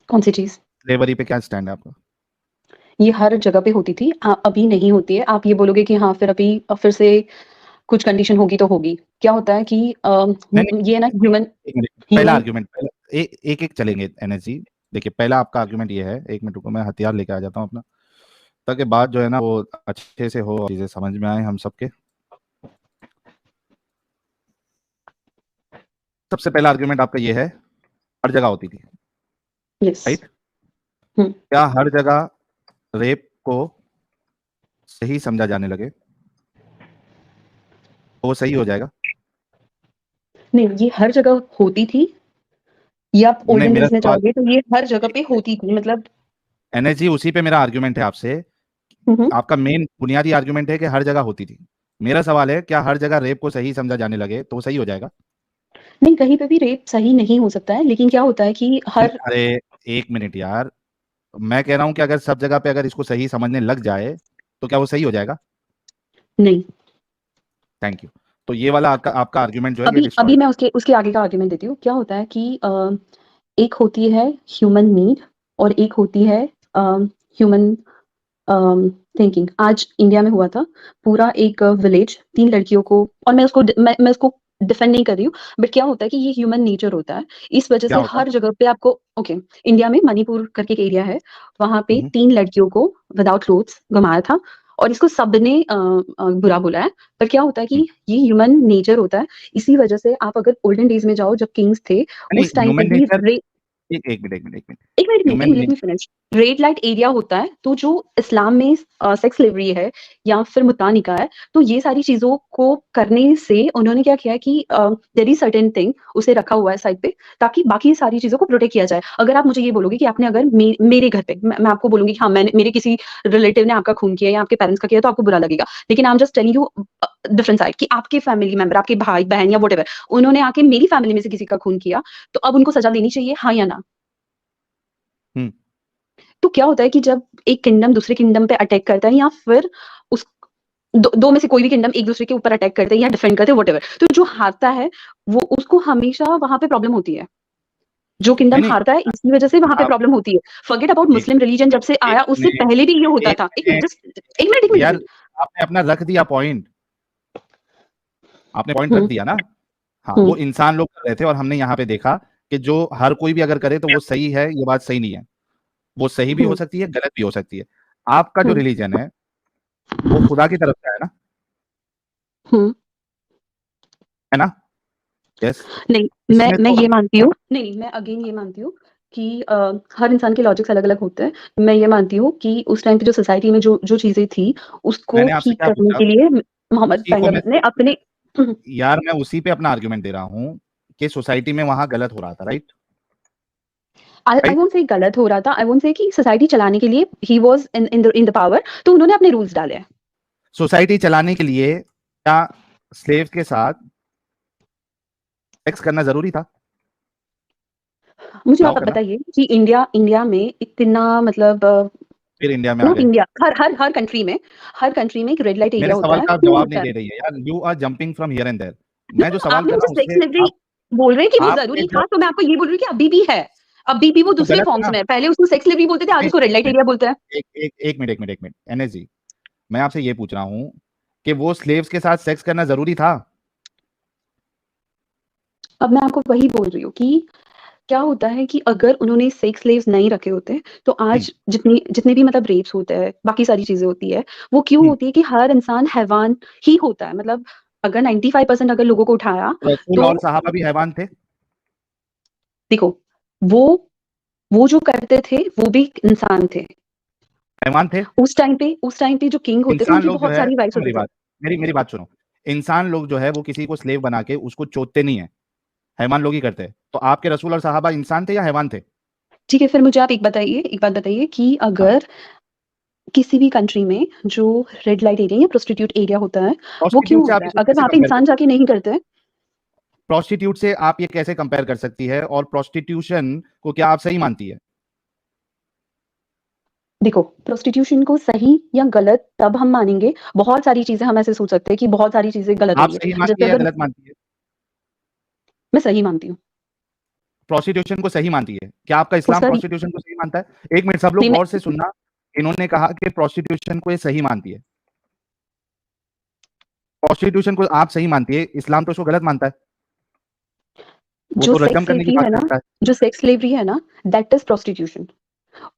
कौन सी चीज? स्लेवरी पे क्या स्टैंड है आपका? ये हर जगह पे होती थी, अभी नहीं होती है। आप ये बोलोगे कि हाँ फिर अभी फिर से कुछ कंडीशन होगी तो होगी। क्या होता है कि नहीं नहीं, ये ना ह्यूमन एक मिनट, पहला ह्यूमन आर्ग्यूमेंट, पहला एक एक चलेंगे एनएसजी। देखिए, पहला आपका आर्ग्यूमेंट ये है, एक मिनट रुको, मैं हथियार लेके आ जाता हूँ अपना, ताकि बात जो है ना वो अच्छे से हो, चीजें समझ में आए हम सबके। सबसे पहला आर्ग्यूमेंट आपका ये है, हर जगह होती थी, यस। राइट? क्या हर जगह रेप को सही समझा जाने लगे तो वो सही हो जाएगा? नहीं, ये हर जगह होती थी। ये आप नहीं, ओल्डन मेरा डेज में सवाल, जाओगे तो ये हर जगह पे होती थी, मतलब। एनएसजी उसी पे मेरा आर्ग्यूमेंट है आपसे। हम्म। आपका मेन बुनियादी आर्ग्यूमेंट है कि हर जगह होती थी। मेरा सवाल है, क्या हर जगह रेप को सही समझा जाने लगे तो वो सही हो जाएगा? नहीं, कहीं पे भी रेप सही नहीं हो सकता है, लेकिन क्या होता है कि हर अरे एक मिनट यार, मैं कह रहा हूं कि अगर सब जगह पे अगर इसको सही समझने लग जाए तो क्या वो सही हो जाएगा? नहीं। Thank you. तो ये वाला आपका आपका आर्ग्यूमेंट जो है ये अभी अभी डिस्ट्रॉयड। मैं उसके उसके आगे का आर्गुमेंट देती हूँ। क्या होता है कि एक होती है ह्यूमन नीड और एक होती है ह्यूमन थिंकिंग। आज इंडिया में हुआ था, पूरा एक विलेज 3 लड़कियों को, और मैं उसको डिफेंड नहीं कर रही हूँ, बट क्या होता है कि ये ह्यूमन नेचर होता है। इस वजह क्या से होता हर जगह पे आपको, ओके, इंडिया में मणिपुर करके एक एरिया है, वहां पे है? 3 लड़कियों को विदाउट क्लोथ्स घुमाया था, और इसको सबने बुरा बोला है। पर क्या होता है कि ये ह्यूमन नेचर होता है। इसी वजह से आप अगर ओल्डन डेज में जाओ, जब किंग्स थे, नहीं, उस टाइम पे ह्यूमन भी नेचर, एक मिनट, एक मिनट, एक मिनट। एक मिनट नहीं, human let me finish. Red light area होता है, तो जो इस्लाम में सेक्स स्लेवरी है या फिर मुत्ता निकाह है, तो ये सारी चीजों को करने से उन्होंने क्या किया कि देयर इज सर्टेन थिंग उसे रखा हुआ है साइड पे, ताकि बाकी सारी चीजों को प्रोटेक्ट किया जाए। अगर आप मुझे ये बोलोगे कि आपने अगर मेरे घर पे, मैं आपको बोलूंगी कि हाँ, मैंने मेरे किसी रिलेटिव ने आपका खून किया या आपके पेरेंट्स का किया, तो आपको बुरा लगेगा। लेकिन आई am just telling you different side, कि आपके फैमिली मेंबर, आपके भाई बहन या वट, उन्होंने आके मेरी फैमिली में से किसी का खून किया, तो अब उनको सजा देनी चाहिए, हाँ या ना? हम्म। तो क्या होता है कि जब एक किंगडम दूसरे किंगडम पे अटैक करता है, या फिर उस दो में से कोई भी किंगडम एक दूसरे के ऊपर अटैक करते हैं या डिफेंड करते हैं, वट, तो जो हारता है वो, उसको हमेशा वहां पे प्रॉब्लम होती है। जो नहीं किंगडम नहीं, हारता है, इसी वजह से वहां पे आप प्रॉब्लम होती है। फॉरगेट अबाउट एक मुस्लिम रिलीजन, जब से एक आया उससे मिनट, पहले भी ये होता एक था। एक मिनट, मिनट जस्ट एक मिनट, एक मिनट, एक यार, मिनट। आपने अपना रख दिया पॉइंट, आपने पॉइंट रख हम्म। दिया ना। हाँ, हम्म। वो इंसान लोग कर रहे थे और हमने यहाँ पे देखा कि जो हर कोई भी अगर करे तो वो सही है, ये बात सही नहीं है। वो सही भी हो हम्म। सकती है, गलत भी हो सकती है। आपका जो हम्म। रिलीजन है वो खुदा की तरफ से है ना? हम्म। है ना? यस। नहीं, इसमें मैं तो ये मानती हूँ, नहीं, मैं अगेन ये मानती हूँ कि हर इंसान के लॉजिक्स अलग अलग होते हैं। मैं ये मानती हूँ कि उस टाइम पे जो सोसाइटी में जो जो चीजें थी, उसको मैंने आपसे ठीक क्या करने पूछा, के लिए मोहम्मद उसी को मैं, पैगंबर ने अपने यार मैं उसी पे अपना आर्ग्यूमेंट दे रहा हूँ कि सोसाइटी में वहां गलत हो रहा था, right? I right. Won't say गलत हो रहा था, आई वोंट से कि सोसाइटी चलाने के लिए he was in the power, तो उन्होंने अपने रूल्स डाले हैं। सोसाइटी चलाने के लिए क्या स्लेव के साथ सेक्स करना जरूरी था? मुझे बताओ आप करना। बताइए कि इंडिया इंडिया में इतना, मतलब फिर इंडिया में आ नॉट गए। इंडिया, हर कंट्री में एक रेड लाइट मेरे एरिया होता सवाल है, का आप क्यों जवाब नहीं होता है? दे रही है यार, you are jumping from here and there. मैं जो नहीं, सवाल आपने कर रहा मुझे हूँ सेक्स उससे स्लेवरी आप बोल रहे हैं कि वो आपने जरूरी जो, था, तो मैं आपको ये बोल रही हूँ कि अभी भी है। अभी भी वो तो दूसरे गलत है फॉर्म्स ना? में है। पहले उसको सेक्स स्लेवरी बोलते थे, आज नहीं, उसको रेड लाइट एरिया बोलते हैं। एक एक एक मिनट, एक मिनट, एक मिनट, एनएस जी, मैं आपसे ये पूछ रहा हूँ कि वो स्लेव्स के साथ सेक्स करना जरूरी था? अब मैं आपको वही बोल रही हूँ कि क्या होता है कि अगर उन्होंने सेक्स स्लेव्स नहीं रखे होते, तो हम्म। आज जितनी जितने भी मतलब रेप्स होते हैं, बाकी सारी चीजें होती है, वो क्यों हम्म। होती है कि हर इंसान हैवान ही होता है। मतलब अगर 95% अगर लोगों को उठाया, रसूल तो और सहाबा भी हैवान थे? देखो, वो वो जो करते थे वो भी इंसान थे। हैवान थे। उस टाइम पे जो किंग होते थे, इंसान उनकी लोग जो बहुत है, सारी वाइफ्स सुनो होती मेरी थी। बात, मेरी बात सुनो। इंसान लोग जो है वो किसी को स्लेव बना के उसको चोदते नहीं है, हैवान लोग ही करते हैं। तो आपके रसूल और सहाबा इंसान थे या हैवान थे? ठीक है, फिर मुझे आप एक बात बताइए कि हाँ। अगर किसी भी कंट्री में जो रेड लाइट एरिया या प्रोस्टिट्यूट एरिया होता है, वो क्यों प्रोस्टिट्यूट से आप होता है? इसको अगर कैसे वहां पे कंपेयर कर इंसान जाके सकती है? नहीं करते। प्रोस्टिट्यूट से आप ये कैसे कंपेयर कर सकती है, और प्रोस्टिट्यूशन को क्या आप सही मानती है? देखो, प्रोस्टिट्यूशन को सही या गलत तब हम मानेंगे, बहुत सारी चीजें हम ऐसे सोच सकते हैं कि बहुत सारी चीजें गलत आप होंगी। सही जैसे मानती है या अगर गलत मानती है? मैं सही मानती हूँ। प्रोस्टिट्यूशन को सही मानती है? क्या आपका इस्लाम उसका प्रोस्टिट्यूशन को सही मानता है? एक मिनट सब लोग नहीं, मैं गौर से सुनना, इन्होंने कहा कि प्रोस्टिट्यूशन को ये सही मानती है। प्रोस्टिट्यूशन को आप सही मानती है, इस्लाम तो उसको गलत मानता है, वो जो तो रजम सेक्स करने की स्लेवरी बात है ना, करता है। जो सेक्स स्लेवरी है ना, दैट इज प्रोस्टिट्यूशन।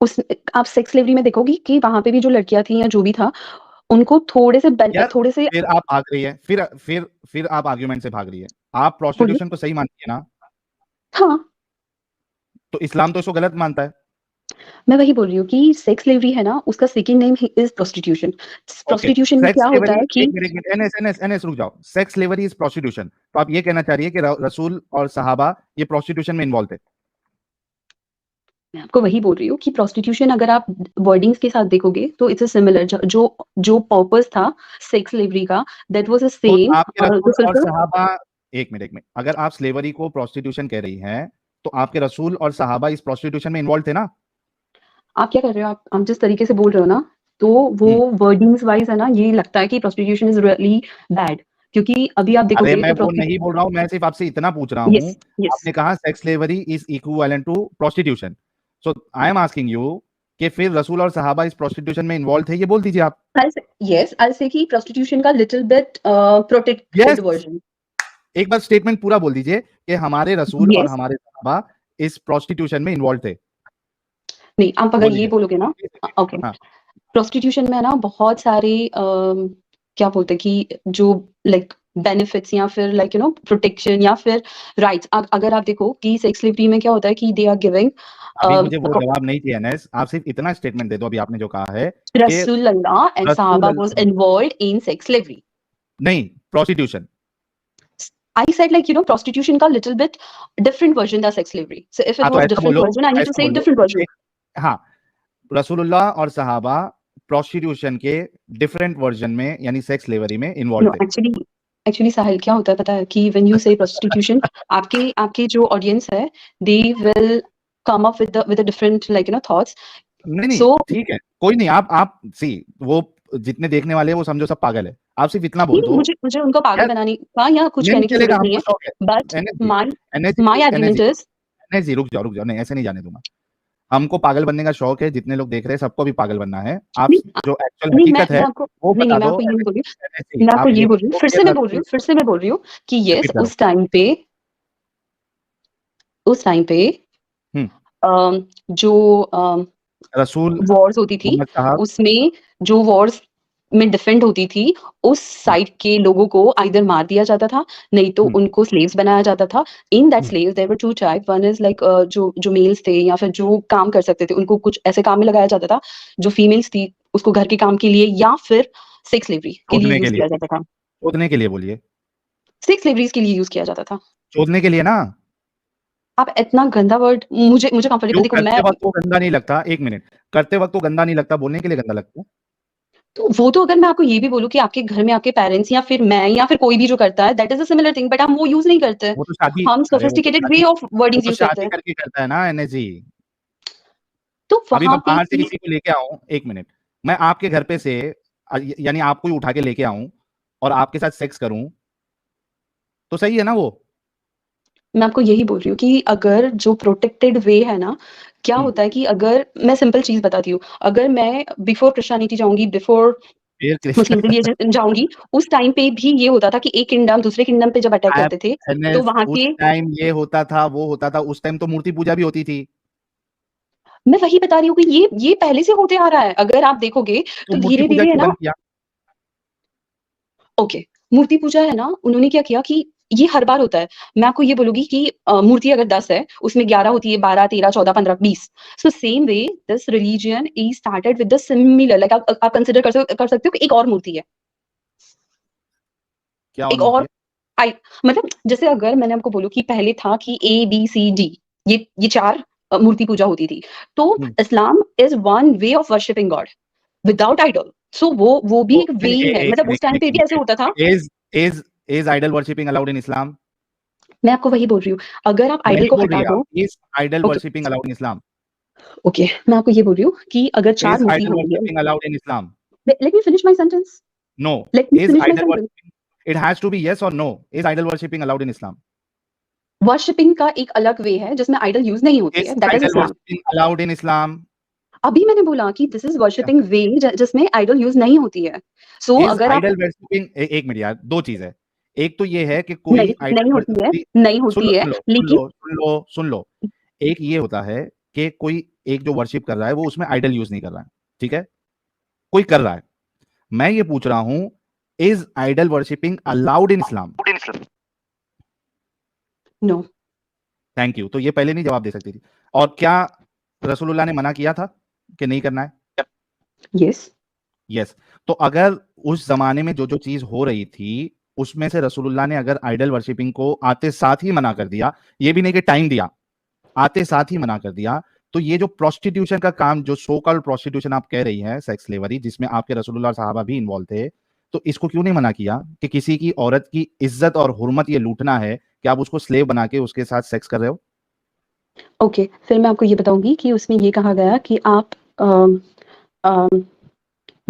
उस आप सेक्स स्लेवरी में देखोगी कि वहां पे भी जो लड़कियां थी या जो भी था, उनको यार थोड़े से फिर आप भाग रही है, फिर आप आर्ग्यूमेंट से भाग रही है। आप बोलिए। प्रोस्टिट्यूशन को सही मानती है ना, हाँ, तो इस्लाम तो इसको गलत मानता है। मैं वही बोल रही हूँ कि सेक्स स्लेवरी है ना, उसका second name is prostitution. Okay, prostitution में सेक्स क्या होता स्लेवरी, है कि एक मिनट एक मिनट, एनएस एनएस एनएस रुक जाओ। सेक्स स्लेवरी इज प्रोस्टिट्यूशन, तो आप ये कहना चाह रही है कि रसूल और सहाबा ये प्रोस्टिट्यूशन में इन्वॉल्व थे? मैं आपको वही बोल रही हूँ कि प्रोस्टिट्यूशन अगर आप वर्डिंग्स के साथ देखोगे तो इट्स अ सिमिलर, जो जो पर्पस था सेक्स स्लेवरी का, दैट वाज द तो सेम। आपके रसूल तो और सिर्फ सहाबा, एक मिनट, अगर आप स्लेवरी को प्रोस्टिट्यूशन कह रही हैं, तो आपके रसूल और सहाबा इस प्रोस्टिट्यूशन में इन्वॉल्व थे ना? आप क्या कर रहे हो, आप जिस तरीके से बोल रहे हो ना, तो वो हम्म। वर्डिंग्स वाइज है ना, ये लगता है कि प्रोस्टिट्यूशन इज रियली बैड, क्योंकि अभी आप अरे देखोगे मैं तो वो नहीं बोल रहा हूँ, मैं सिर्फ आपसे इतना पूछ रहा यस हूँ। यस। आपने कहा sex slavery is equivalent to prostitution, so I am asking you कि फिर रसूल और सहाबा इस प्रोस्टिट्यूशन में इन्वॉल्व थे, ये बोल दीजिए आप। यस, आई से कि प्रोस्टिट्यूशन का little bit yes, protected version. एक बार स्टेटमेंट पूरा बोल दीजिए कि हमारे रसूल और यस, हमारे सहाबा इस प्रोस्टिट्यूशन में इन्वॉल्व थे। नहीं आप अगर बोल ये दीजिए। बोलोगे ना, ओके, हाँ, प्रोस्टिट्यूशन में ना बहुत सारे क्या बोलते हैं कि जो लाइक बेनिफिट्स या फिर लाइक यू नो प्रोटेक्शन या फिर राइट्स, अगर आप देखो कि सेक्स स्लेवरी में क्या होता है कि दे आर गिविंग अभी मुझे वो जवाब नहीं चाहिए एनएस, आप सिर्फ इतना स्टेटमेंट दे दो, अभी आपने जो कहा है कि Rasulullah and रसूल Sahaba was involved in sex slavery. नहीं, prostitution. I said like, you know, prostitution ka little bit different version than sex slavery. So if it हाँ, तो was ऐसा different बोलो, version, I need to ऐसा say बोलो different version. हाँ, रसूलुल्लाह और सहाबा प्रोस्टिट्यूशन के डिफरेंट वर्जन में यानी सेक्स स्लेवरी में इन्वॉल्व No, थे। actually साहिल क्या होता है पता है कि when you say prostitution, आपके जो audience है, they will come up with a different like you know thoughts. नहीं नहीं, So ठीक है, कोई नहीं, आप सी, वो जितने देखने वाले हैं वो समझो सब पागल है, आप सिर्फ इतना बोल नहीं, दो। मुझे उनको पागल यार बनाने का या कुछ नहीं नहीं कहने की चलेगा, जरूरत नहीं हमको है, शौक है। but NSG, my NSG, my argument NSG, is NSG, रुक जाओ, नहीं ऐसे नहीं जाने दूंगा। हमको पागल बनने का शौक है, जितने लोग देख रहे हैं सबको भी पागल बनना है। आप नहीं जो एक्चुअल नहीं हकीकत है मैं आपको वो नहीं बता मैं दो। आपको ये नहीं बोल रही हूँ, एनएसजी, मैं आपको आप ये ये बोल रही हूँ, बोलो फिर कि से मैं बोल रही रसूल, हूँ, कि यस रिपीट करो। उस टाइम पे हम्म, जो रसूल वॉर्स होती थी, मोहम्मद साहब, उसमें जो वॉर्स में डिफेंड होती थी, उस हम्म, साइड के लोगों को आइदर मार दिया जाता था, नहीं तो हम्म, उनको स्लेव्स बनाया जाता था। In that hmm, slaves there were two type, one is like जो जो मेल्स थे या फिर जो काम कर सकते थे, उनको कुछ ऐसे काम में लगाया जाता था। जो फीमेल्स थी उसको घर के काम के लिए या फिर सेक्स स्लेवरी के लिए चोदने के यूज लिए, किया जाता था। चोदने के लिए बोलिए, सेक्स स्लेवरीज के लिए यूज किया जाता था। चोदने के लिए ना। आप इतना गंदा वर्ड, मुझे कंफर्टेबल, क्यों देखो करते मैं, वक्त वो गंदा नहीं लगता? एक मिनट, करते वक्त वो गंदा नहीं लगता, बोलने के लिए गंदा लगता है। तो वो तो अगर मैं आपको ये भी बोलूँ कि आपके घर में आपके पेरेंट्स या फिर मैं या फिर कोई भी जो करता है, that is a similar thing, but हम वो यूज नहीं करते। वो तो शादी, हम अरे सोफिस्टिकेटेड वे ऑफ वो वर्डिंग्स तो यूज करते शादी हैं। करके करता है ना एनएसजी। तो अभी मैं वहां पे बाहर से ये, किसी को लेके आऊं, एक मिनट, मैं आपके घर पे से यानी आपको ही उठा के लेके आऊं और आपके साथ सेक्स करूं, तो सही है ना वो? मैं आपको यही बोल रही हूँ कि अगर जो प्रोटेक्टेड वे है ना, क्या हम्म, होता है कि अगर मैं सिंपल चीज बताती हूँ, अगर मैं बिफोर क्रिश्चियनिटी जाऊंगी, बिफोर फिर मुस्लिम कृष्ण रिलीजन जाऊंगी, उस टाइम पे भी ये होता था कि एक किंगडम दूसरे किंगडम पे जब अटैक आप करते थे, तो एनएस, वहां उस के, टाइम ये होता था वो होता था, उस टाइम तो मूर्ति पूजा भी होती थी। मैं वही बता रही हूँ कि ये पहले से होते आ रहा है, अगर आप देखोगे तो तो मूर्ति धीरे पूजा धीरे है क्यों ना। बंद किया? ओके, मूर्ति पूजा है ना, उन्होंने क्या किया कि ये हर बार होता है। मैं आपको ये बोलूंगी कि मूर्ति अगर 10 है, उसमें 11 होती है, 12, 13, 14, 15, 20। So same way this religion is started with the similar, like आप कंसिडर कर सकते हो कि एक और मूर्ति है, क्या और एक मूर्ति और है? आई, मतलब जैसे अगर मैंने आपको बोलूं कि पहले था कि A B C D, ये चार मूर्ति पूजा होती थी। तो Islam is one way of worshipping god without idol. So वो भी तो एक वे ही है, मतलब उस टाइम पे भी ऐसे होता था। Is is is idol worshipping allowed in Islam? मैं आपको वही बोल रही हूँ, अगर आप आइडल नहीं को बोल रही हटा आप, दो। Is idol okay worshipping allowed in Islam? Okay, मैं आपको ये बोल रही हूँ कि अगर चार इज मूर्ति आइडल हो रही है, worshipping allowed in Islam? Let me finish my sentence, No. Let me Is finish my idol sentence. worshiping? It has to be yes or no. Is idol worshiping allowed in Islam? Worshipping का एक अलग वे है जिसमें idol use नहीं होती is है, that is idol Islam. Worshipping allowed in Islam? अभी मैंने बोला कि दिस इज वर्शिपिंग वे जिसमें आइडल यूज नहीं होती है। सो इज अगर आप आइडल वर्शिपिंग, एक मिनट यार, दो चीज है। एक तो ये है कि नहीं कोई आइडल नहीं होती है, नहीं सुन लो होती है, सुन लो सुन लेकिन लो सुन लो सुन लो। एक ये होता है कि कोई एक जो वर्शिप कर रहा है वो उसमें आइडल यूज नहीं कर रहा है, ठीक है, कोई कर रहा है। मैं ये पूछ रहा हूं, is idol worshipping allowed in Islam? No. Thank you. तो ये पहले नहीं जवाब दे सकती थी। और क्या रसूलुल्लाह ने मना किया था कि नहीं करना है? यस। यस। तो अगर उस जमाने में जो जो चीज हो रही थी उसमें से रसूलुल्लाह ने अगर आइडल वर्शिपिंग को आते साथ ही मना कर दिया, ये भी नहीं कि टाइम दिया, आते साथ ही मना कर दिया, तो ये जो प्रोस्टिट्यूशन का काम, जो सो कॉल्ड प्रोस्टिट्यूशन आप कह रही हैं, सेक्स स्लेवरी, जिसमें आपके रसूलुल्लाह साहबा भी इन्वॉल्व थे, तो इसको क्यों नहीं मना किया कि किसी की औरत की इज्जत और हुर्मत ये लूटना है कि आप उसको स्लेव बना के उसके साथ सेक्स कर रहे हो? ओके, फिर मैं आपको ये बताऊंगी कि उसमें ये कहा गया कि आप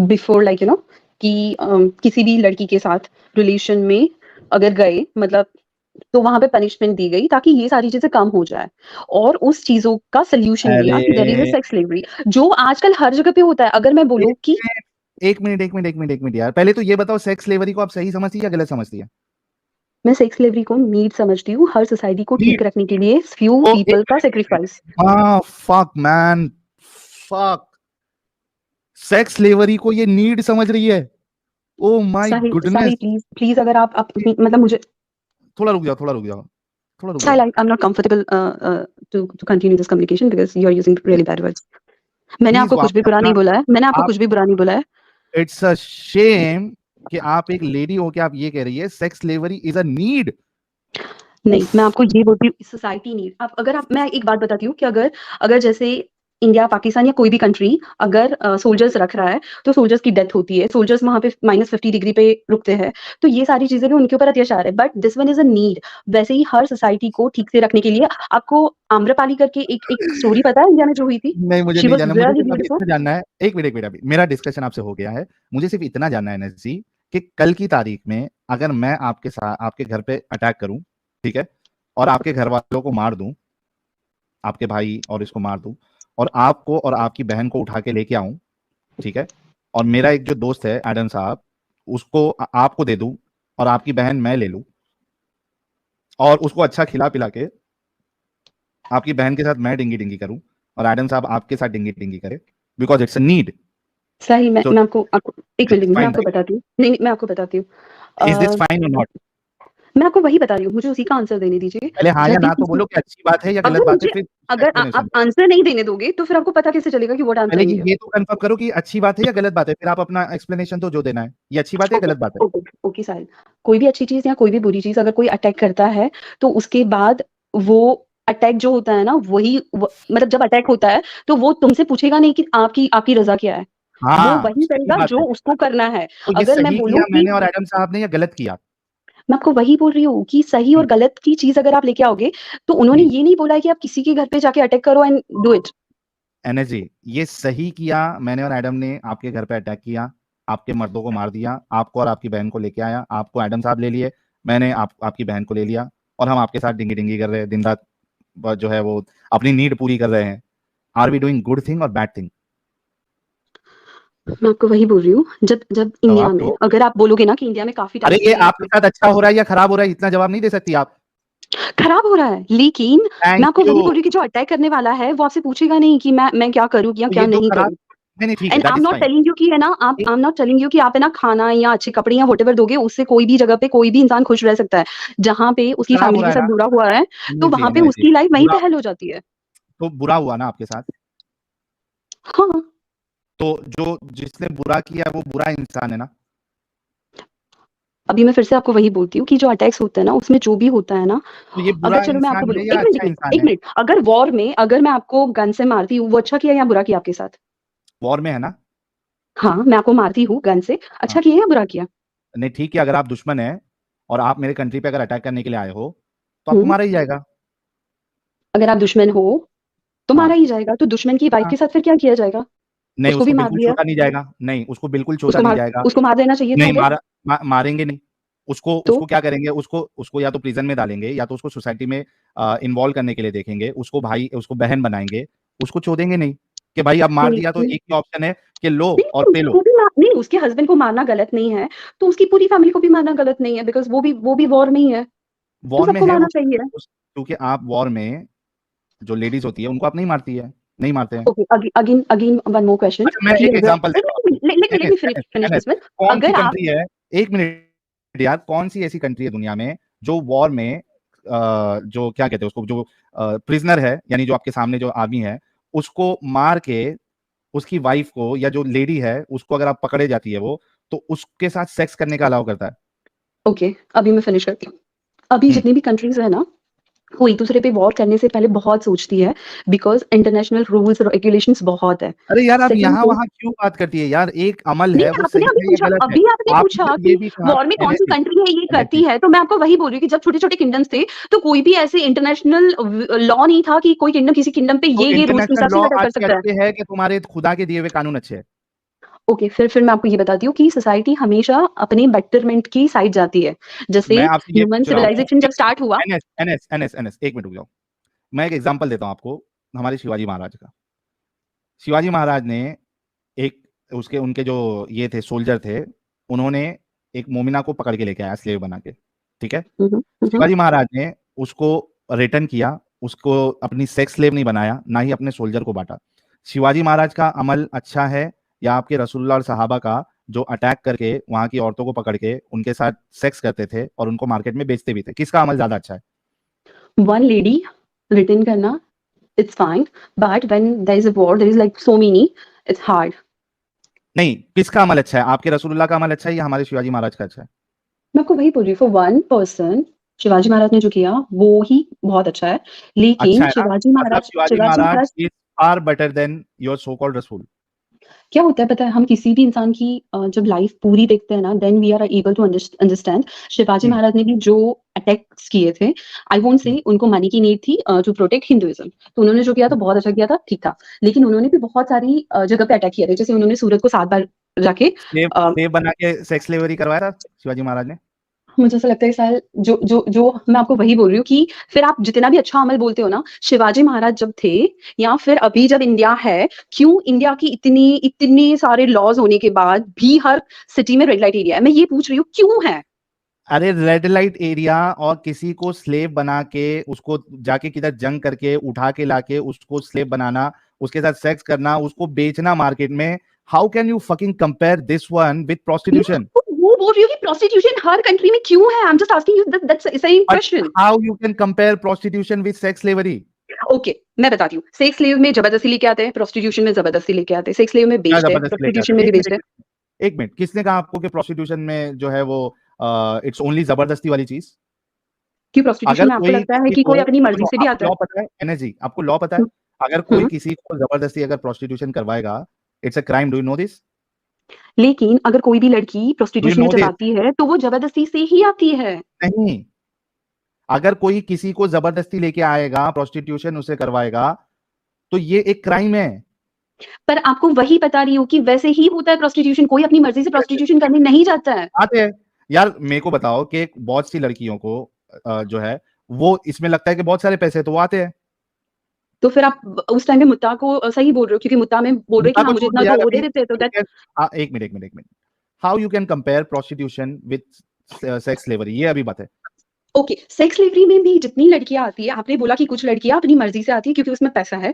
बिफोर लाइक यू नो कि किसी भी लड़की के साथ रिलेशन में अगर गए, मतलब तो वहां पे पनिशमेंट दी गई ताकि ये सारी चीजें कम हो जाए, और उस चीजों का सोल्यूशन दिया अरे कि there is a sex slavery जो आजकल हर जगह पे होता है। अगर मैं बोलूं एक कि एक मिनट एक मिनट एक मिनट एक मिनट यार, पहले तो ये बताओ, सेक्स स्लेवरी को आप सही समझती है या गलत समझती है? मैं सेक्स स्लेवरी को नीड समझती हूँ, हर सोसाइटी को ठीक नीड। रखने के लिए फ्यू तो पीपल का सेक्रीफाइस। हाँ, fuck man, fuck, sex slavery को ये नीड समझ रही है? Oh my Sahil goodness. Sahil please please, अगर आप मतलब मुझे थोड़ा रुक जाओ, थोड़ा रुक जाओ, थोड़ा रुक साहिल, जाओ। I am not comfortable to continue this communication because you are using really bad words. मैंने प्लीज आपको कुछ वहां भी पे बुरा अपना, नहीं बोला है, मैंने आपको आप, कुछ भी बुरा नहीं बोला है। इट्स अ शेम कि आप एक लेडी हो के आप ये कह रही है sex slavery is a need. नहीं, मैं उफ। आपको ये बोलती हूँ सोसाइटी नीड। आप अगर आप मैं एक बात बताती हूँ कि अगर अगर जैसे इंडिया, पाकिस्तान या कोई भी कंट्री अगर सोल्जर्स रख रहा है तो सोल्जर्स की डेथ होती है, सोल्जर्स वहां पे -50 डिग्री पे रुकते हैं, तो ये सारी चीजें भी उनके ऊपर अत्याचार है, but this one is a need. वैसे ही हर सोसाइटी को ठीक से रखने के लिए आपको आम्रपाली करके एक एक स्टोरी पता है इंडिया में जो हुई थी? नहीं, मुझे शी नहीं वॉज जानना, मुझे रियली सिर्फ अभी ब्यूटीफुल। इतना जानना है, एक मिनट एक मिनट, अभी मेरा डिस्कशन आपसे हो गया है, मुझे सिर्फ इतना जानना है एनएसजी कि कल की तारीख में अगर मैं आपके साथ आपके घर पे अटैक करूं, ठीक है, और आपके घर वालों को मार दूं, आपके भाई और इसको मार दूं, और आपको और आपकी बहन को उठा के लेके आऊं, ठीक है, और मेरा एक जो दोस्त है एडम साहब, उसको आपको दे दूं, और आपकी बहन मैं ले लूं, और उसको अच्छा खिला पिला के आपकी बहन के साथ मैं डिंगी डिंगी करूं, और एडम साहब आपके साथ डिंगी डिंगी करे, बिकॉज इट्स अ नीड। सही। तो मैं आपको एक मिनट, मैं फाइन आपको राइट? बताती हूँ। नहीं नहीं, मैं आपको बताती हूँ। इज दिस अ, फाइन और नॉट? मैं आपको वही बता रही हूँ, मुझे उसी का आंसर देने दीजिए। पहले हाँ या जब भी ना तो किसी बोलो कि अच्छी बात है या गलत अगर बात है, मुझे फिर अगर आप एक्सप्लेनेशन दो। आंसर नहीं देने दोगे तो फिर आपको पता कैसे चलेगा कि व्हाट आई एम पहले टेलिंग यू? ये तो कंफर्म करो कि अच्छी बात है या गलत बात है, फिर आप अपना एक्सप्लेनेशन दो जो देना है, ये अच्छी बात है या ओके गलत बात है? ओके ओके साहिल, कोई भी अच्छी चीज या कोई भी बुरी चीज अगर कोई अटैक करता है तो उसके बाद वो अटैक जो होता है ना मतलब जब अटैक होता है तो वो तुमसे पूछेगा नहीं कि आपकी आपकी रजा क्या है, वो हाँ, वही सही करेगा बात जो है। उसको करना है। तो ये अगर मैं सही बोलूं किया कि मैंने और एडम साहब ने या गलत किया? मैं आपको वही बोल रही हूँ कि सही और गलत की चीज अगर आप लेके आओगे तो उन्होंने जी, ये नहीं बोला है कि आप किसी के घर पे जाके अटैक करो एंड डू इट। एनर्जी, ये सही किया मैंने और एडम ने, आपके घर पे अटैक किया, आपके मर्दों को मार दिया, आपको और आपकी बहन को लेके आया, आपको एडम साहब ले लिए, मैंने आपकी बहन को ले लिया, और हम आपके साथ डिंगी डिंगी कर रहे हैं दिन रात, जो है वो अपनी नीड पूरी कर रहे हैं। Are we doing good thing और बैड थिंग? मैं आपको वही बोल रही हूँ, जब जब इंडिया जवाब में दो। अगर आप बोलोगे ना कि इंडिया में काफी अरे टाइम ये से आपके साथ अच्छा हो रहा है या खराब हो रहा है, इतना जवाब नहीं दे सकती आप? खराब हो रहा है, लेकिन मैं थैंक आपको यू। वही बोल रही हूँ कि जो अटैक करने वाला है वो आपसे पूछेगा नहीं कि मैं क्या करूँ या तो क्या ये जो नहीं खराब, करूँ। नहीं नहीं ठीक है, and that I am is not fine. Telling you कि है ना, आप I am not telling you कि आप है ना खाना या अच्छे कपड़े या व्हाटएवर दोगे उससे कोई भी जगह पे कोई भी इंसान खुश रह सकता है। जहाँ पे उसकी खराब हो फैमिली रहा के है साथ ना? बुरा हुआ है तो एनर्जी वहां पे एनर्जी, उसकी लाइफ वहीं पे बुरा, हल हो जाती है। तो बुरा हुआ ना आपके साथ? हाँ। तो जो जिसने बुरा किया वो बुरा इंसान है ना? अभी मैं फिर से आपको वही बोलती हूँ कि जो अटैक्स होते हैं ना उसमें जो भी होता है ना, तो ये अगर बुरा चलो मैं आपको इंसान बोलूँ है या एक मिनट एक अच्छा मिनट इंसान एक है? मिनट, अगर वॉर में अगर मैं आपको गन से मारती हूँ वो अच्छा किया या बुरा किया आपके साथ? वॉर में है ना? हाँ, मैं आपको मारती हूँ गन से, हाँ, अच्छा किया या बुरा किया? नहीं ठीक है, अगर आप दुश्मन है और आप मेरे कंट्री पे अगर अटैक करने के लिए आए हो तो आपको हम्म। मारा ही जाएगा। अगर आप दुश्मन हो तो हाँ मारा ही जाएगा, तो दुश्मन की वाइफ हाँ। के साथ फिर क्या किया जाएगा? नहीं, उसको भी उसको मार बिल्कुल दिया, छोटा नहीं जाएगा, नहीं उसको बिल्कुल छोटा नहीं जाएगा। उसको मार देना चाहिए था नहीं अगर। मारेंगे नहीं। उसको तो उसको क्या करेंगे, उसको उसको या तो प्रिजन में डालेंगे, या तो उसको सोसाइटी में इन्वॉल्व करने के लिए देखेंगे, उसको भाई उसको बहन बनाएंगे, उसको छोड़ेंगे नहीं कि भाई अब मार दिया तो लेकिन एक ही ऑप्शन है कि लो नहीं, और तो पे लो। उसको भी नहीं, उसके हस्बैंड को मारना गलत नहीं है, तो उसकी पूरी फैमिली को भी मारना गलत नहीं है, बिकॉज वो भी वॉर में ही है, तो वॉर में सबको है मारना चाहिए। क्योंकि आप वॉर में जो लेडीज होती है उनको आप नहीं मारती है, नहीं मारते हैं। Okay, again one more question अच्छा मैं कि एक अगर एग्जांपल देता हूँ आपको। लेट एनएस मी फिनिश एनएस दिस विद, कौन सी अगर आप कंट्री है, एक मिनट यार, कौन सी ऐसी कंट्री है दुनिया में जो वॉर में जो क्या कहते हैं उसको, जो प्रिजनर है, यानी जो आपके सामने जो आदमी है, उसको मार के उसकी वाइफ को या जो लेडी है उसको अगर आप पकड़े जाती है वो, तो उसके साथ सेक्स करने का अलाउ करता है। ओके, अभी मैं फिनिश करती हूँ। अभी हम्म। जितनी भी कंट्रीज है ना, वो एक दूसरे पे वॉर करने से पहले बहुत सोचती है, बिकॉज इंटरनेशनल रूल्स और रेगुलेशंस बहुत है। अरे यार आप सेकंड यहाँ थिंग, वहां क्यों बात करती है यार, एक अमल नहीं है वो आपने सही अभी है या पूछा, गलत है। अभी आपने आपने पूछा जब कि ये भी कहा वॉर में कौन सी एनएसजी कंट्री है ये करती एनएसजी है, तो मैं आपको वही बोल रही हूँ कि जब छोटे छोटे किंगडम्स थे, तो कोई भी ऐसे इंटरनेशनल लॉ नहीं था कि कोई किंगडम किसी किंगडम पे तो ये रूल्स के इंटरनेशनल हिसाब से लॉ अटैक आज कर सकता है। कहते हैं कि तुम्हारे खुदा के दिए हुए कानून अच्छे हैं। ओके, फिर मैं आपको ये बताती हूँ कि सोसाइटी हमेशा अपने बेटरमेंट की साइड जाती है। जैसे मैं आपसे ये ह्यूमन पूछ रहा हूँ, सिविलाइजेशन जब स्टार्ट हुआ। एनएस एनएस एनएस एनएस एक मिनट रुक जाओ। मैं एक एग्जांपल देता हूँ आपको, हमारे शिवाजी महाराज का। शिवाजी महाराज ने एक उसके उनके जो ये थे सोल्जर थे, उन्होंने एक मोमिना को पकड़ के लेके आया स्लेव बना के, ठीक है। हम्म, हम्म। शिवाजी महाराज ने उसको रिटर्न किया, उसको अपनी सेक्स स्लेव नहीं बनाया, ना ही अपने सोल्जर को बांटा। शिवाजी महाराज का अमल अच्छा है, या आपके रसूलुल्लाह और सहाबा का, जो अटैक करके वहां की औरतों को पकड़ के उनके साथ सेक्स करते थे और उनको मार्केट में बेचते भी थे, किसका अमल ज्यादा अच्छा है? वन लेडी रिटर्न करना, it's fine, but when there is a war, there is like so many, it's hard. नहीं, किसका अमल अच्छा है, आपके रसूलुल्लाह का अमल अच्छा है या हमारे शिवाजी महाराज का अच्छा है? मैं आपको वही बोल रही हूँ, for one person Shivaji Maharaj ने जो किया वो ही बहुत अच्छा है, अच्छा लेकिन है ना, मतलब Shivaji Shivaji Maharaj Maharaj is far better than your so called रसूल। क्या होता है पता है, हम किसी भी इंसान की जब लाइफ पूरी देखते हैं ना, then we are able to understand Shivaji hmm, Maharaj ने भी जो अटैक्स किए थे, आई वोंट से उनको मनी की नीड थी टू प्रोटेक्ट हिंदुइज्म, तो उन्होंने जो किया तो बहुत अच्छा किया था, ठीक था। लेकिन उन्होंने भी बहुत सारी जगह पे अटैक किए थे, जैसे उन्होंने सूरत को 7 बार जाके स्लेव स्लेव बना के सेक्स स्लेवरी करवाया था शिवाजी महाराज ने। मुझे ऐसा लगता है सर, जो मैं आपको वही बोल रही हूँ कि फिर आप जितना भी अच्छा अमल बोलते हो ना, शिवाजी महाराज जब थे या फिर अभी जब इंडिया है, क्यों इंडिया की इतनी इतने सारे लॉज होने के बाद भी हर सिटी में रेड लाइट एरिया है, मैं ये पूछ रही हूँ क्यों है। अरे रेड लाइट एरिया और किसी को स्लेव बना के उसको जाके किधर जंग करके उठा के लाके उसको स्लेव बनाना, उसके साथ सेक्स करना, उसको बेचना मार्केट में, how can you fucking compare this one with मैं प्रोस्टिट्यूशन? आपको वो बोल रही हूँ कि प्रोस्टिट्यूशन हर कंट्री में क्यों है, I am just asking you, that's सही but question. How you can compare prostitution with sex slavery? Okay, मैं बताती हूँ, सेक्स स्लेव में जबरदस्ती लेके आते हैं, प्रोस्टिट्यूशन में जबरदस्ती लेके आते हैं, सेक्स स्लेव में क्या बेचते हैं, जबरदस्ती लेके आते प्रोस्टिट्यूशन हो? में भी बेचते हैं। एक मिनट, किसने कहा आपको कि प्रोस्टिट्यूशन में जो है वो इट्स ओनली जबरदस्ती वाली चीज? कि प्रोस्टिट्यूशन अगर में आपको कोई लगता है किसी कि को, कोई अपनी मर्जी सुनो से भी आपको आता है? लॉ पता है एनर्जी, आपको लॉ पता है, हम्म, अगर कोई हम्म। किसी को जबरदस्ती अगर प्रोस्टिट्यूशन करवाएगा, it's a crime, do you know this? लेकिन अगर कोई भी लड़की डू यू प्रोस्टिट्यूशन में नो जब दिस? आती है तो वो जबरदस्ती से ही आती है। नहीं, अगर कोई किसी को जबरदस्ती लेके आएगा, प्रोस्टिट्यूशन उसे करवाएगा, तो ये एक क्राइम है। पर आपको वही बता रही हूँ कि वैसे ही होता है प्रोस्टिट्यूशन, कोई अपनी मर्जी से प्रोस्टिट्यूशन करने नहीं जाता है। आते हैं यार, मेरे को बताओ कि बहुत सी लड़कियों को जो है वो इसमें लगता है कि बहुत सारे पैसे हैं, तो वो आते हैं। तो फिर आप उस टाइम पे मुद्दा को सही बोल रहे हो, क्योंकि मुद्दा में बोल रहे हैं कि मुद्दा हाँ को मुझे छोड़ इतना दो दो, यार, वो दे अभी देते हैं, तो दैट। एक मिनट एक मिनट एक minute, how you can compare prostitution with sex slavery, ये अभी बात है। ओके, सेक्स स्लेवरी में भी जितनी लड़कियां आती है, आपने बोला कि कुछ लड़कियां अपनी मर्जी से आती है क्योंकि उसमें पैसा है,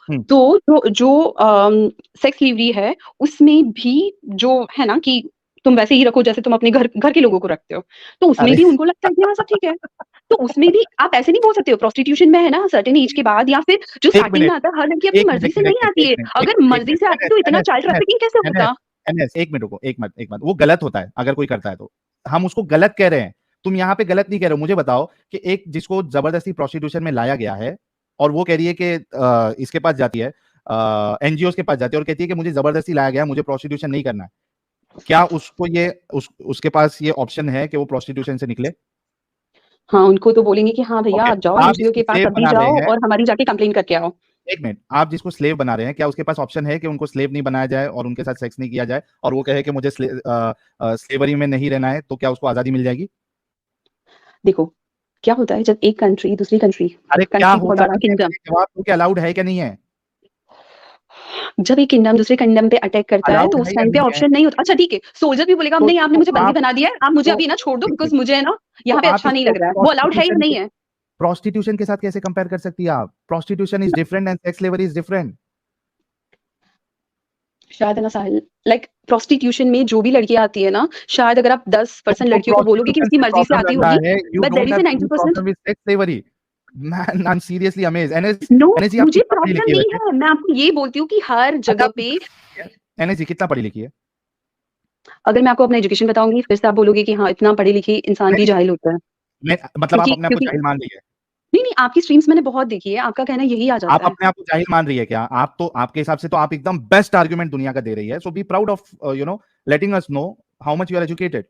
हम्म, तो जो जो सेक्स स्लेवरी है उसमें भी जो है ना कि तुम वैसे ही रखो जैसे तुम अपने घर घर के लोगों को रखते हो, तो उसमें अरे भी उनको लगता है कि हाँ सब ठीक है। तो उसमें भी आप ऐसे नहीं बोल सकते हो, प्रोस्टिट्यूशन में है ना सर्टेन एज के बाद, या फिर जो एक स्टार्टिंग में मिनट आता है, हर लड़की अपनी एक मिनट मर्जी एक से मिनट नहीं आती एक है। मिनट एक अगर मिनट एक मर्जी से मिनट आती तो इतना चाइल्ड एनएस ट्रैफिकिंग कैसे एनएस होता? एनएस एक मिनट रुको, एक मिनट, वो गलत होता है अगर कोई करता है, तो हम उसको गलत कह रहे हैं। तुम यहाँ पे गलत नहीं कह रहे हो, मुझे बताओ कि एक जिसको जबरदस्ती प्रोस्टिट्यूशन में लाया गया है और वो कह रही है कि इसके पास जाती है, एनजीओ के पास जाती है और कहती है कि मुझे जबरदस्ती लाया गया, मुझे प्रोस्टिट्यूशन नहीं करना है, क्या उसको ये उसके पास ये ऑप्शन है कि वो प्रोस्टिट्यूशन से निकले? हाँ, उनको तो बोलेंगे कि हाँ भैया ओके, आप जाओ आप एनजीओ जिसको के पास स्लेव अभी बना रहे जाओ हैं, और हमारी जाके कंप्लेन करके आओ। एक मिनट, आप जिसको स्लेव बना रहे हैं, क्या उसके पास ऑप्शन है कि उनको स्लेव नहीं बनाया जाए और उनके साथ सेक्स नहीं किया जाए और वो कहे कि मुझे स्लेवरी में नहीं रहना है, तो क्या उसको आजादी मिल जाएगी? देखो, क्या होता है जब एक कंट्री दूसरी कंट्री अरे क्या कंट्री बहुत होता बड़ा नहीं है, किंगडम मुझे जवाब दो कि अलाउड है कि नहीं है? जब एक किंगडम दूसरे किंगडम पे अटैक करता है तो अलाउड उस है या टाइम पे नहीं है? ऑप्शन नहीं होता। अच्छा ठीक है, सोल्जर भी बोलेगा तो नहीं आपने तो मुझे बंदी आप बना दिया है, आप मुझे तो अभी ना छोड़ दो ठीक है, बिकॉज़ मुझे है ना तो यहाँ पे आप अच्छा नहीं इसको लग रहा है। वो अलाउड है या नहीं है? प्रोस्टिट्यूशन के साथ कैसे कंपेयर कर सकती है आप? Prostitution is different and sex slavery is different. शायद है ना साहिल, लाइक प्रोस्टिट्यूशन में जो भी लड़कियां आती है ना, शायद अगर आप 10% तुमको लड़कियों को बोलोगे कि प्रोस्टिट्यूशन उसकी से मर्जी से प्रॉब्लम आती लग रहा होगी, है, you but there don't is have a any 90%। Problem with sex slavery. Man I am seriously amazed. No, NSG आप मुझे कितना पढ़ी प्रॉब्लम लिखी है नहीं वैसे? है। मैं आपको ये बोलती हूँ कि हर अच्छा, जगह पे एनएसजी कितना पढ़ी लिखी है? अगर मैं आपको अपना एजुकेशन बताऊंगी फिर से आप बोलोगे कि हाँ इतना पढ़े लिखे इंसान भी नहीं, जाहिल होता है। मैं मतलब आप क्योंकि अपने आप को क्योंकि जाहिल मान रही है? नहीं नहीं, आपकी स्ट्रीम्स मैंने बहुत देखी है, आपका कहना यही आ आप जाता है। अपने आप को जाहिल मान रही है क्या? आप तो आपके हिसाब से तो आप एकदम बेस्ट आर्गुमेंट दुनिया का दे रही है। So be proud of letting us know how much you are educated.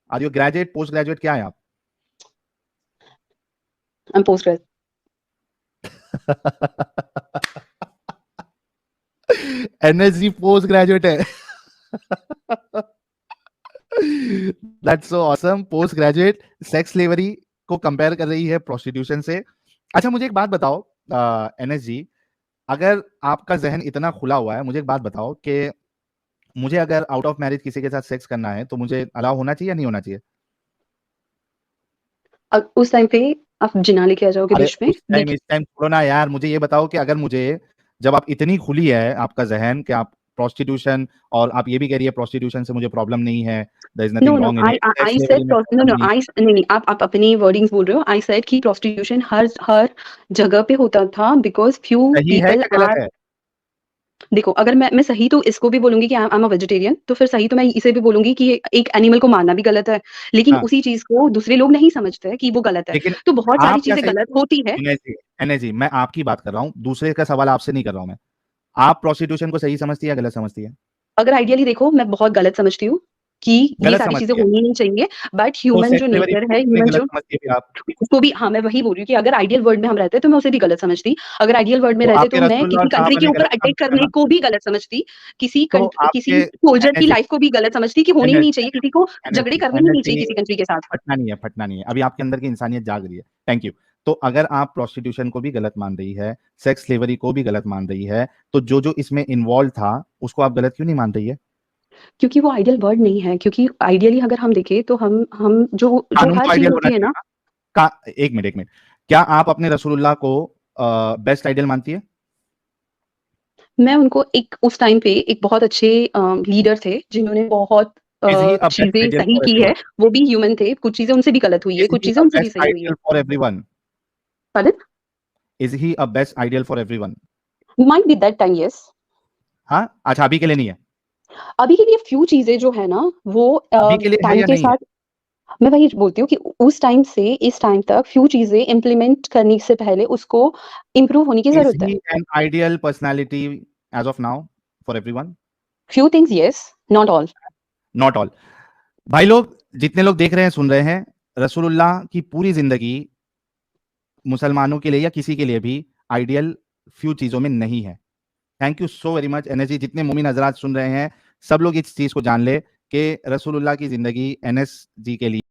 Are you graduate, post graduate, क्या है आप? I am post graduate. NSG post graduate है। That's so awesome. Post graduate sex slavery को compare कर रही है prostitution से। अच्छा मुझे एक बात बताओ एनएसजी, अगर आपका जहन इतना खुला हुआ है, मुझे एक बात बताओ कि मुझे अगर आउट ऑफ मैरिज किसी के साथ सेक्स करना है तो मुझे अलाउ होना चाहिए या नहीं होना चाहिए? उस टाइम पे आप जिना लेके आ जाओगे अरे बीच में, उस टाइम इस टाइम छोड़ो ना यार, मुझे ये बताओ कि अगर मुझे, जब आप इतनी खुली है आपका जहन कि आप प्रोस्टिट्यूशन, और आप ये भी कह रही है प्रोस्टिट्यूशन से मुझे प्रॉब्लम नहीं है, there is no nothing no wrong in I it, sex I said slavery में नो प्रॉब्लम नो नहीं आई है। नहीं नहीं, आप अपनी वर्डिंग्स बोल रहे हो। आई सेड कि प्रोस्टिट्यूशन हर हर जगह पे होता था बिकॉज फ्यू सही है पीपल क्या गलत आर। है? देखो अगर मैं सही तो इसको भी बोलूंगी कि आई एम अ वेजिटेरियन, तो फिर सही तो मैं इसे भी बोलूंगी कि एक एनिमल को मारना भी गलत है, लेकिन हाँ, उसी चीज को दूसरे लोग नहीं समझते हैं कि वो गलत है। लेकिन तो बहुत सारी आप क्या चीजें सही, गलत होती है। एनर्जी, एनर्जी मैं आपकी बात कर रहा हूँ, दूसरे का सवाल आपसे नहीं कर रहा हूँ मैं। आप प्रोस्टिट्यूशन को सही समझती है या गलत समझती है? अगर आइडियली देखो मैं बहुत गलत समझती हूँ कि ये गलत सारी चीजें समझती है? होनी नहीं चाहिए, बट तो ह्यूमन जो सेक्स स्लेवरी नेचर को है, क्यों नहीं ह्यूमन गलत जो समझती है फिर आप? उसको भी, हाँ मैं वही बोल रही हूँ कि अगर आइडियल वर्ल्ड में हम रहते तो मैं उसे भी गलत समझती। अगर आइडियल वर्ल्ड में तो रहते आपके तो मैं रसूलुल्लाह और किसी कंट्री के साहबा ने ऊपर गलत काम अटैक किया करने ना? को भी गलत समझती, तो किसी आपके सोल्जर की एनर्जी, लाइफ को भी गलत समझती कि होनी ही नहीं चाहिए, किसी को झगड़े एनर्जी, करने ही नहीं चाहिए एनर्जी किसी कंट्री के साथ। फटना नहीं है, फटना नहीं है। अभी आपके अंदर की इंसानियत जाग रही है। Thank you. तो अगर आप प्रोस्टिट्यूशन को भी गलत मान रही है, सेक्स स्लेवरी को भी गलत मान रही है, तो जो जो इसमें इन्वॉल्व था उसको आप गलत क्यों नहीं मान रही है? क्योंकि वो आइडियल वर्ल्ड नहीं है, क्योंकि आइडियली अगर हम देखें तो हम जो जो कानून हर तो चीज आइडियल होना होती है चाहिए ना। ना? एक मिनट, एक मिनट। क्या आप अपने रसूलुल्लाह को बेस्ट आइडियल मानती है? मैं उनको एक उस टाइम पे एक बहुत अच्छे लीडर थे जिन्होंने बहुत इज ही अ बेस्ट चीजें आइडियल सही फॉर की है। एवरीवन? वो भी ह्यूमन थे, कुछ चीजें उनसे भी गलत हुई है, इज कुछ ही चीजें अ उनसे भी बेस्ट सही हुई है। Ideal for everyone? Pardon? Is he a best ideal for everyone? Might be that time, yes. हाँ, अच्छा अभी के लिए नहीं है? अभी के लिए फ्यू चीजें जो है ना वो अभी के लिए है टाइम या के नहीं है? साथ, मैं वही बोलती हूँ कि उस टाइम से इस टाइम तक फ्यू चीजें इम्प्लीमेंट करने से पहले उसको इम्प्रूव होने की इज जरूरत है। He an ideal personality as of now for everyone? Few things yes, not all. Not all. भाई लोग, जितने लोग देख रहे हैं, सुन रहे हैं, रसूलुल्लाह की पूरी जिंदगी मुसलमानों के लिए या किसी के लिए भी आइडियल फ्यू चीजों में नहीं है। Thank you so very much NS ji. जितने मोमिन हजरात सुन रहे हैं, सब लोग इस चीज को जान ले कि रसूलुल्लाह की जिंदगी एनएस जी के लिए